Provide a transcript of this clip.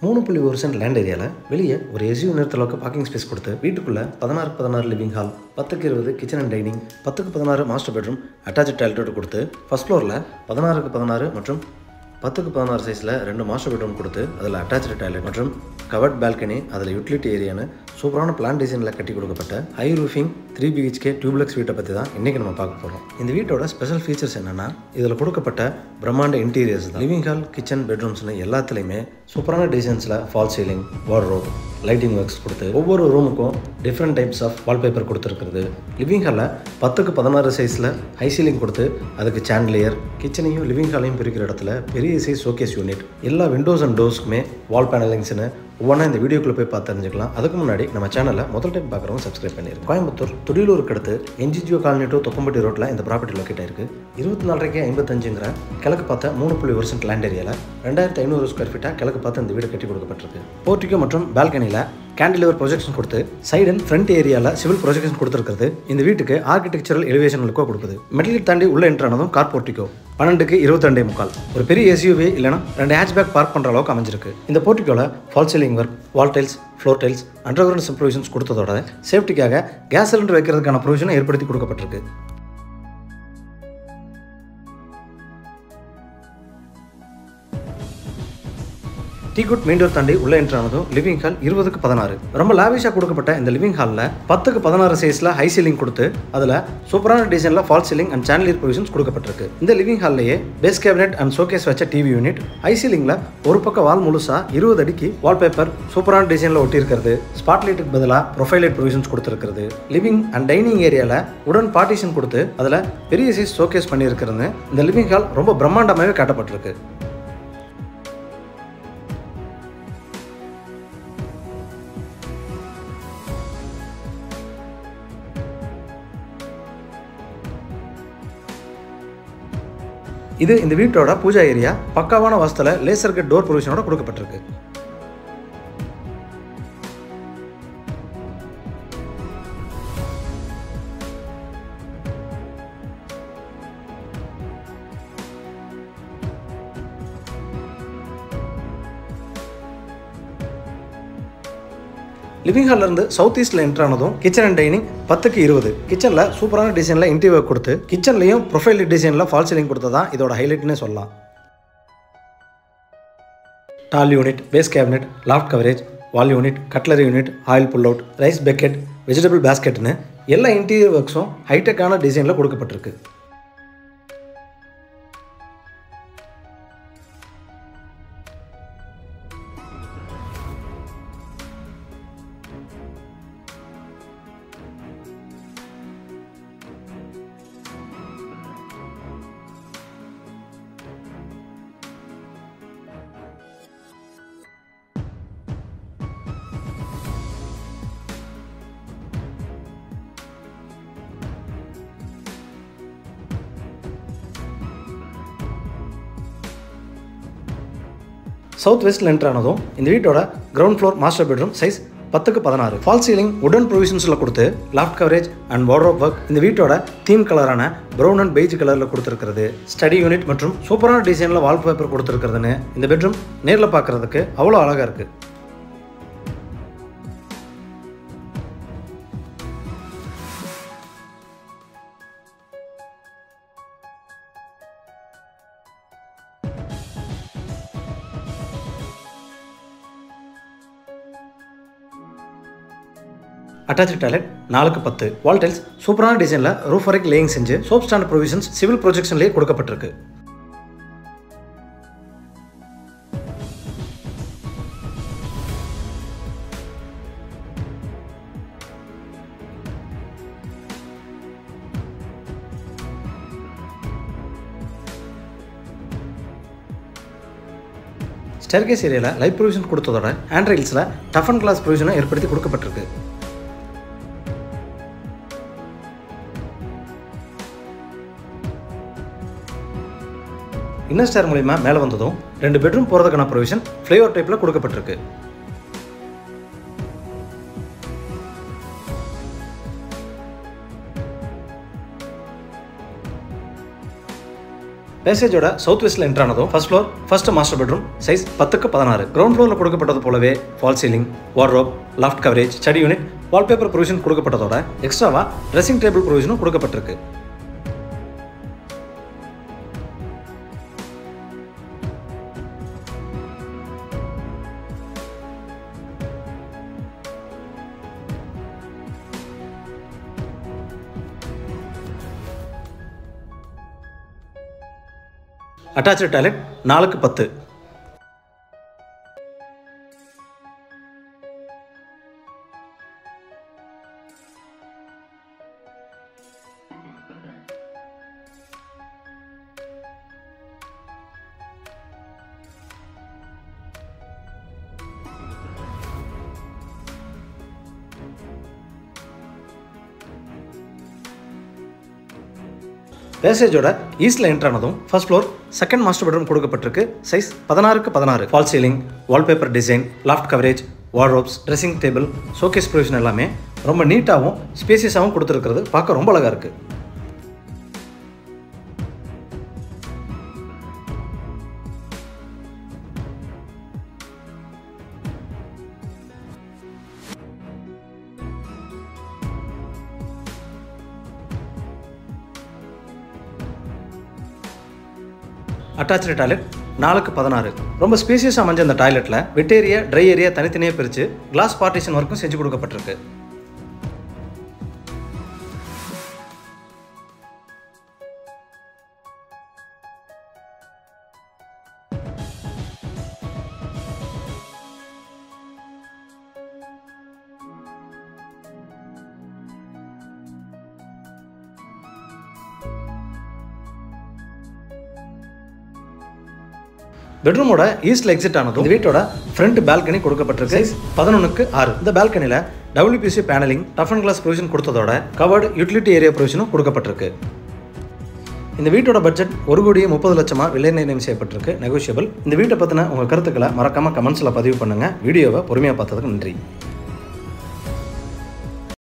3.1 cent land ஏரியாவில் வெளியே ஒரு எஸ்யூ நிறுத்தளவுக்கு பார்க்கிங் ஸ்பேஸ் கொடுத்து வீட்டுக்குள்ளே 16 living hall, 10-20 kitchen and dining, 10-16 master bedroom attach toilet கொடுத்து ஃபர்ஸ்ட் ஃப்ளோரில் 16-16 மற்றும் 10-16 சைஸில் 2 மாஸ்டர் பெட்ரூம் கொடுத்து அதில் அட்டாச்சு டாய்லெட் மற்றும் கவர்ட் பால்கனி, அதில் யூட்டிலிட்டி ஏரியான்னு சூப்பரான பிளான் டிசைனில் கட்டி கொடுக்கப்பட்ட ஹை ரூஃபிங் 3 BHK டியூப்ளெக்ஸ் வீட்டை பற்றி தான் இன்றைக்கி நம்ம பார்க்க போகிறோம். இந்த வீட்டோட ஸ்பெஷல் ஃபீச்சர்ஸ் என்னென்னா, இதில் கொடுக்கப்பட்ட பிரம்மாண்ட இன்டீரியர்ஸ் தான். லிவிங் ஹால், கிச்சன், பெட்ரூம்ஸ்னு எல்லாத்துலேயுமே சூப்பரான டிசைன்ஸில் false ceiling, wardrobe, lighting works கொடுத்து ஒவ்வொரு ரூமுக்கும் டிஃப்ரெண்ட் டைப்ஸ் ஆஃப் வால்பேப்பர் கொடுத்துருக்குறது. லிவிங் ஹாலில் 10-16 சைஸில் ஹை சீலிங் கொடுத்து அதுக்கு சாண்ட்லியர், கிச்சனையும் லிவிங் ஹாலையும் பிரிக்கிற இடத்துல பெரிய சைஸ் ஷோகேஸ் யூனிட், எல்லா விண்டோஸ் அண்ட் டோர்ஸ்க்குமே வால் பேனலிங்ஸ்னு ஒவ்வொன்றா இந்த வீடியோக்குள்ளே போய் பார்த்து தெரிஞ்சுக்கலாம். அதுக்கு முன்னாடி நம்ம சேனலில் முதல் டைம் பார்க்குறவங்க சப்ஸ்கிரைப் பண்ணிடுங்க. கோயம்புத்தூர் துடியலூருக்கு அடுத்து NGGO காலனி டு தொக்கம்பட்டி ரோட்டில் இந்த ப்ராப்பர்ட்டி லொக்கேட் ஆயிருக்கு. 24/55 கிழக்கு பார்த்த 3.1 சென்ட் லேண்ட் ஏரியாவில் 2500 ஸ்கொயர் ஃபீட்டாக கிழக்கு பார்த்து இந்த வீடு கட்டி கொடுக்கப்பட்டிருக்கு. போர்ட்டிகோ மற்றும் பால்கனியில் கேண்டிலிவர் ப்ரொஜெக்ஷன் கொடுத்து சைடு அண்ட் ஃப்ரண்ட் ஏரியாவில் சிவில் ப்ரொஜெக்ஷன் கொடுத்துருக்கிறது இந்த வீட்டுக்கு ஆர்கிடெக்சரல் எலிவேஷன் லுக்கோ கொடுக்குது. மெட்டல் தாண்டி உள்ள என்ட்ரானதும் கார் போர்ட்டிகோ 12க்கு 22.25 ஒரு பெரிய SUV இல்லைனா 2 ஹேட்ச்பேக் பார்க் பண்ணுற அளவுக்கு அமைஞ்சிருக்கு. இந்த போர்ட்டிகோவில் false ceiling work, wall tiles, floor tiles, underground provisions கொடுத்ததோட சேஃப்டிக்காக கேஸ் சிலிண்டர் வைக்கிறதுக்கான ப்ரொவிஷனை ஏற்படுத்தி கொடுக்கப்பட்டிருக்கு. டீகுட் மெயின் டோர் தாண்டி உள்ள என்ட்ரானதும் லிவிங் ஹால் 20-16 ரொம்ப லாவிஷாக கொடுக்கப்பட்ட இந்த லிவிங் ஹாலில் 10-16 சைஸில் ஹை சீலிங் கொடுத்து அதில் சூப்பரான டிசைனில் false ceiling and chandelier provisions கொடுக்கப்பட்டிருக்கு. இந்த லிவிங் ஹால்லையே பேஸ் கேபினெட் அண்ட் ஷோகேஸ் வச்ச டிவி யூனிட், ஹை சீலிங்கில் ஒரு பக்கம் வால் முழுசா 20 அடிக்கு வால்பேப்பர் சூப்பரான டிசைனில் ஒட்டி இருக்கிறது. ஸ்பாட் லைட்டுக்கு பதிலாக ப்ரொஃபைல் லைட் ப்ரொவிஷன்ஸ் கொடுத்துருக்கிறது. லிவிங் அண்ட் டைனிங் ஏரியாவில் உடன் பார்ட்டிஷன் கொடுத்து அதில் பெரிய சைஸ் ஷோகேஸ் பண்ணியிருக்கிறது. இந்த லிவிங் ஹால் ரொம்ப பிரம்மாண்டமாகவே காட்டப்பட்டிருக்கு. இது இந்த வீட்டோட பூஜா ஏரியா. பக்காவான வாஸ்துல லேசர் கட் டோர் ப்ரொவிஷனோட கொடுக்கப்பட்டிருக்கு. லிவிங் ஹால்ல இருந்து சவுத் ஈஸ்ட்ல என்ட்ரானதும் கிச்சன் அண்ட் டைனிங் 10-20 கிச்சன்ல சூப்பரான டிசைன்ல இன்டீரியர் கொடுத்து கிச்சன்லயும் ப்ரொஃபைல் டிசைன்ல ஃபால் சீலிங் கொடுத்ததான் இதோட ஹைலைட்னே சொல்லலாம். Tall unit, base cabinet, loft coverage, wall unit, cutlery unit, oil pull out, rice bucket, vegetable பேஸ்கெட்னு எல்லா இன்டீரியர் ஒர்க்ஸும் ஹைடெக்கான டிசைன்ல கொடுக்கப்பட்டிருக்கு. சவுத் வெஸ்ட்ல என்ட்ரானதும் இந்த வீட்டோட ground floor master bedroom size 10-16 fall ceiling உடன் ப்ரொவிஷன்ஸில் கொடுத்து loft coverage and wardrobe work இந்த வீட்டோட தீம் கலரான ப்ரௌன் அண்ட் பெய்ஜ் கலரில் கொடுத்துருக்கிறது. ஸ்டடி யூனிட் மற்றும் சூப்பரான டிசைனில் வால்பேப்பர் கொடுத்துருக்கிறதுன்னு இந்த பெட்ரூம் நேரில் பார்க்குறதுக்கு அவ்வளோ அழகாக இருக்குது. அட்டாச் டாய்லெட் 4-10 வால் டைல்ஸ் சூப்பரான டிசைனில் ரூஃப் வரைக்கும் லேயிங் செஞ்சு சோப் ஸ்டாண்ட் ப்ரொவிஷன்ஸ் சிவில் ப்ரொஜெக்ஷன்லேயே கொடுக்கப்பட்டிருக்கு. ஸ்டேர்கேஸ் ஏரியாவில் லைட் ப்ரொவிஷன் கொடுத்ததோட ஹேண்ட் ரைல்ஸில் டஃப் அண்ட் கிளாஸ் ப்ரொவிஷனை ஏற்படுத்தி கொடுக்கப்பட்டிருக்கு. இன்னர் ஸ்டேர் மூலமா மேலே வந்ததும் 2 பெட்ரூம் போகிறதுக்கான ப்ரொவிஷன் ஃப்ளைஓவர் டைப்பில் கொடுக்கப்பட்டிருக்கு. பேசேஜோட சவுத் வெஸ்ட்ல என்டர் ஆனதும் first floor first master bedroom size 10x16. Ground ஃப்ளோர்ல கொடுக்கப்பட்டது போலவே false ceiling, wardrobe, loft coverage, study unit, wallpaper provision கொடுக்கப்பட்டதோட எக்ஸ்ட்ராவா ட்ரெஸ்ஸிங் டேபிள் ப்ரொவிஷனும் கொடுக்கப்பட்டிருக்கு. Attached toilet 4x10. பேசேஜோட ஈஸ்ட்ல என்டர் ஆனதும் first floor second master bedroom கொடுக்கப்பட்டிருக்கு. Size 16x16. False ceiling, wallpaper design, loft coverage, wardrobes, dressing table, showcase provision எல்லாமே ரொம்ப நீட்டாகவும் ஸ்பேசியஸாகவும் கொடுத்துருக்கிறது பார்க்க ரொம்ப அழகாக இருக்குது. Attached toilet 4x16. ரொம்ப ஸ்பேசியஸாக அமைஞ்ச அந்த டாய்லெட்டில் வெட் ஏரியா, ட்ரை ஏரியா தனித்தனியாக பிரித்து கிளாஸ் பார்ட்டிஷன் ஒர்க்கும் செஞ்சு கொடுக்கப்பட்டிருக்கு. பெட்ரூமோட ஈஸ்ட்ல எக்ஸிட் ஆனதும் இந்த வீட்டோட ஃப்ரண்ட் பால்கனி கொடுக்கப்பட்டிருக்கு. Size 11x6. இந்த பால்கனியில் WPC paneling, tough and glass provision கொடுத்ததோட கவர்டு யூட்டிலிட்டி ஏரியா ப்ரொவிஷனும் கொடுக்கப்பட்டிருக்கு. இந்த வீட்டோட பட்ஜெட் 1,30,00,000 விலை நிர்ணயம் செய்யப்பட்டிருக்கு, நெகோஷியபிள். இந்த வீட்டை பற்றின உங்கள் கருத்துக்களை மறக்காமல் கமெண்ட்ஸில் பதிவு பண்ணுங்கள். வீடியோவை பொறுமையாக பார்த்ததுக்கு நன்றி.